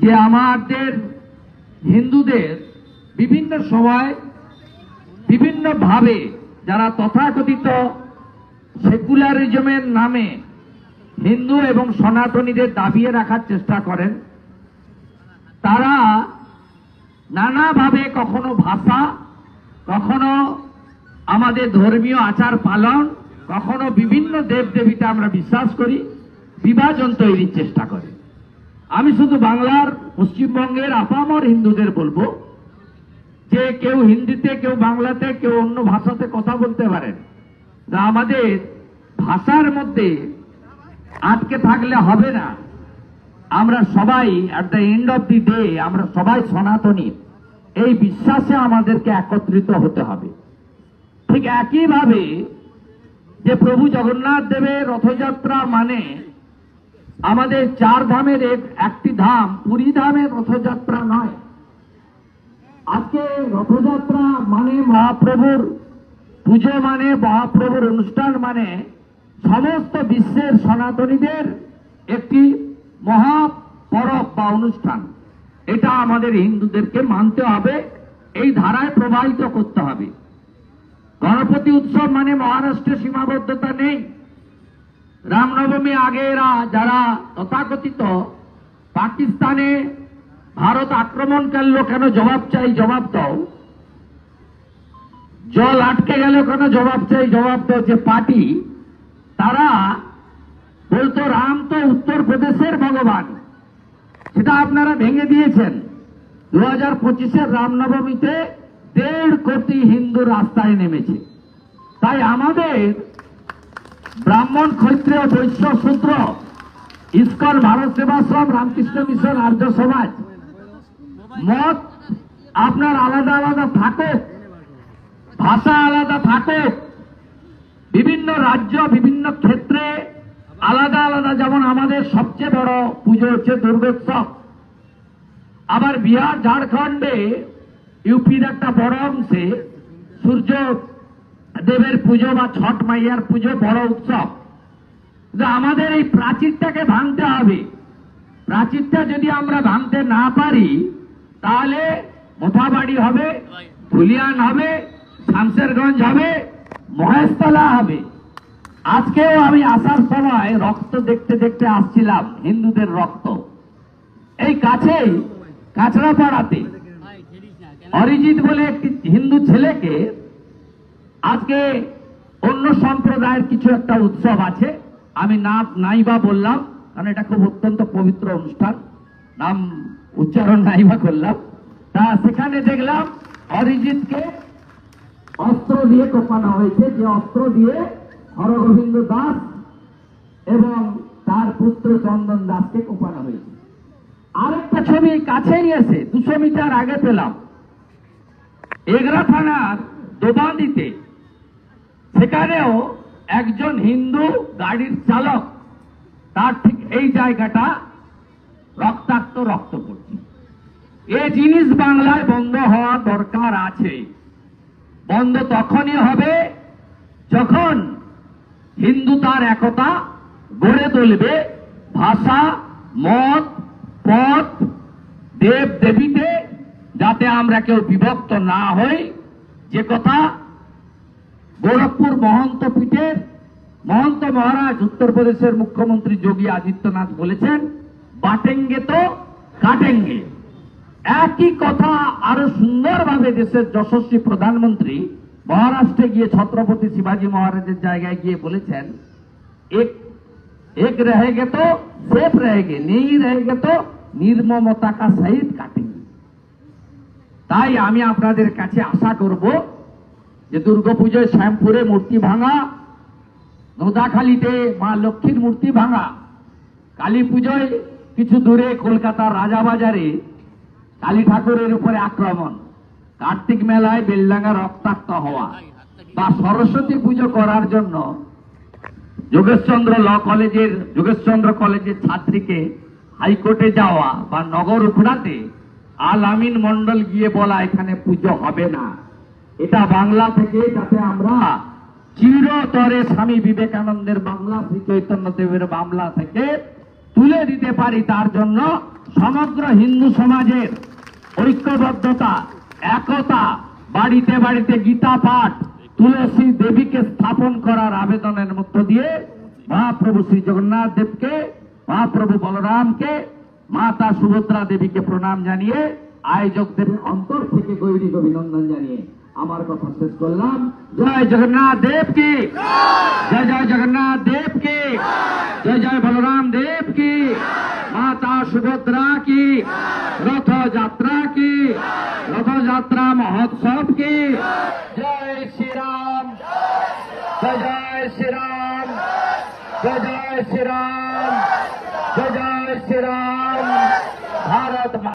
যে আমাদের হিন্দুদের বিভিন্ন সময় বিভিন্নভাবে যারা তথাকথিত সেকুলারিজমের নামে হিন্দু এবং সনাতনীদের দাবিয়ে রাখার চেষ্টা করেন, তারা নানাভাবে কখনো ভাষা, কখনো আমাদের ধর্মীয় আচার পালন, কখনো বিভিন্ন দেবদেবীতে আমরা বিশ্বাস করি, বিভাজন তৈরির চেষ্টা করে। আমি শুধু বাংলার পশ্চিমবঙ্গের আপামর হিন্দুদের বলবো যে কেউ হিন্দিতে, কেউ বাংলাতে, কেউ অন্য ভাষাতে কথা বলতে পারেন, আমাদের ভাষার মধ্যে আটকে থাকলে হবে না। আমরা সবাই at the end of the day আমরা সবাই সনাতনী, এই বিশ্বাসে আমাদেরকে একত্রিত হতে হবে। ঠিক একইভাবে যে প্রভু জগন্নাথ দেবের রথযাত্রা মানে আমাদের চার ধামের একটি ধাম পুরী ধামের রথযাত্রা নয়। আজকে রথযাত্রা মানে মহাপ্রভুর পুজো, মানে মহাপ্রভুর অনুষ্ঠান, মানে সমস্ত বিশ্বের সনাতনীদের একটি মহা পরব বা অনুষ্ঠান। এটা আমাদের হিন্দুদেরকে মানতে হবে, এই ধারায় প্রবাহিত করতে হবে। গণপতি উৎসব মানে মহারাষ্ট্রে সীমাবদ্ধতা নেই। রামনবমী আগে এরা যারা তথাকথিত পাকিস্তানে ভারত আক্রমণ করলো কেন জবাব চাই, জবাব দাও। জল আটকে গেল কেন জবাব চাই, জবাব দাও। যে পার্টি তারা বলতো রাম তো উত্তরপ্রদেশের ভগবান, সেটা আপনারা ভেঙে দিয়েছেন। 2025-এর রামনবমীতে 1.5 কোটি হিন্দু রাস্তায় নেমেছে। তাই আমাদের ব্রাহ্মণ, ক্ষত্রিয়, বৈশ্য, শূদ্র, ইস্কন, ভারত সেবাশ্রম, রামকৃষ্ণ মিশন, আর্য সমাজ, মত আপনার আলাদা আলাদা থাকুক, ভাষা আলাদা থাকুক, বিভিন্ন রাজ্য বিভিন্ন ক্ষেত্রে আলাদা আলাদা, যেমন আমাদের সবচেয়ে বড় পুজো হচ্ছে দুর্গোৎসব। আবার বিহার, ঝাড়খণ্ডে, ইউপির একটা বড় অংশে সূর্য দেবের পুজো বা ছট মাইয়ার পুজো বড় উৎসব। আমাদের এই প্রাচীরটাকে ভাঙতে হবে। প্রাচীরটা যদি আমরা ভাঙতে না পারি তাহলে মোথাবাড়ি হবে, ধুলিয়ান হবে, শামশেরগঞ্জ হবে, মহেশতলা হবে। আজকেও আমি আসার সময় রক্ত দেখতে দেখতে আসছিলাম, হিন্দুদের রক্ত। এই কাছেই কাঁচড়াপাড়াতে অরিজিৎ বলে একটি হিন্দু ছেলেকে আজকে অন্য সম্প্রদায়ের কিছু একটা উৎসব আছে, আমি নাইবা বললাম কারণ এটা খুব অত্যন্ত পবিত্র অনুষ্ঠান, নাম উচ্চারণ নাইবা করলাম। তা সেখানে দেখলাম অরিজিৎকে অস্ত্র দিয়ে কোপানো হয়েছে, যে অস্ত্র দিয়ে হরগোবিন্দ দাস এবং তার পুত্র চন্দন দাসকে কোপানো হয়েছে। আরেকটা ছবি কাছেই এসে 200 মিটার আগে পেলাম, এগরা থানার দোবান্দিতে, সেখানেও একজন হিন্দু গাড়ির চালক, তার ঠিক এই জায়গাটা রক্তাক্ত, রক্ত পড়ছে। এই জিনিস বাংলায় বন্ধ হওয়া দরকার আছে। বন্ধ তখনই হবে যখন হিন্দু তার একতা গড়ে তুলবে, ভাষা, মত, পথ, দেব দেবীতে, যাতে আমরা কেউ বিভক্ত না হই। যে কথা গোরখপুর মহন্ত পীঠের মহন্ত মহারাজ উত্তরপ্রদেশের মুখ্যমন্ত্রী যোগী আদিত্যনাথ বলেছেন, বাটেঙ্গে তো কাটেঙ্গে। একই কথা আরো সুন্দরভাবে দেশের যশস্বী প্রধানমন্ত্রী মহারাষ্ট্রে গিয়ে ছত্রপতি শিবাজী মহারাজের জায়গায় গিয়ে বলেছেন, এক রহেগে তো সেফ রহেগে, নেই রহেগে তো নির্মমতা কা সহিত কাটেঙ্গে। তাই আমি আপনাদের কাছে আশা করব যে দুর্গাপুজোয় শ্যামপুরে মূর্তি ভাঙা, নোদাখালীতে মা লক্ষ্মীর মূর্তি ভাঙা, কালী পুজোয় কিছু দূরে কলকাতার রাজাবাজারে কালী ঠাকুরের উপরে আক্রমণ, কার্তিক মেলায় বেলডাঙ্গা রক্তাক্ত হওয়া, বা সরস্বতী পুজো করার জন্য যোগেশচন্দ্র কলেজের ছাত্রীকে হাইকোর্টে যাওয়া, বা নগর উখড়াতে আল আমিন মন্ডল গিয়ে বলা এখানে পুজো হবে না। এটা বাংলা থেকে যাতে আমরা চিরতরে স্বামী বিবেকানন্দের বাংলা, শ্রী চৈতন্য দেবের বাংলা থেকে তুলে দিতে পারি, তার জন্য সমগ্র হিন্দু সমাজের ঐক্যবদ্ধতা, একতা, বাড়িতে বাড়িতে গীতা পাঠ, তুলসী দেবীকে স্থাপন করার আবেদনের মধ্য দিয়ে মহাপ্রভু শ্রী জগন্নাথ দেবকে, মহাপ্রভু বলরামকে, মাতা সুভদ্রা দেবীকে প্রণাম জানিয়ে আয়োজকদের অন্তর থেকে গৈরিক অভিনন্দন জানিয়ে আমার কথা শেষ করলাম। জয় জগন্নাথ দেব কি, জয় জয় জগন্নাথ দেব কি, জয় জয় বলরাম দেব কি, মাতা সুভদ্রা কি, রথযাত্রা কি, রথযাত্রা মহোৎসব কি। জয় শ্রীরাম, জয় জয় শ্রীরাম, জয় জয় শ্রীরাম।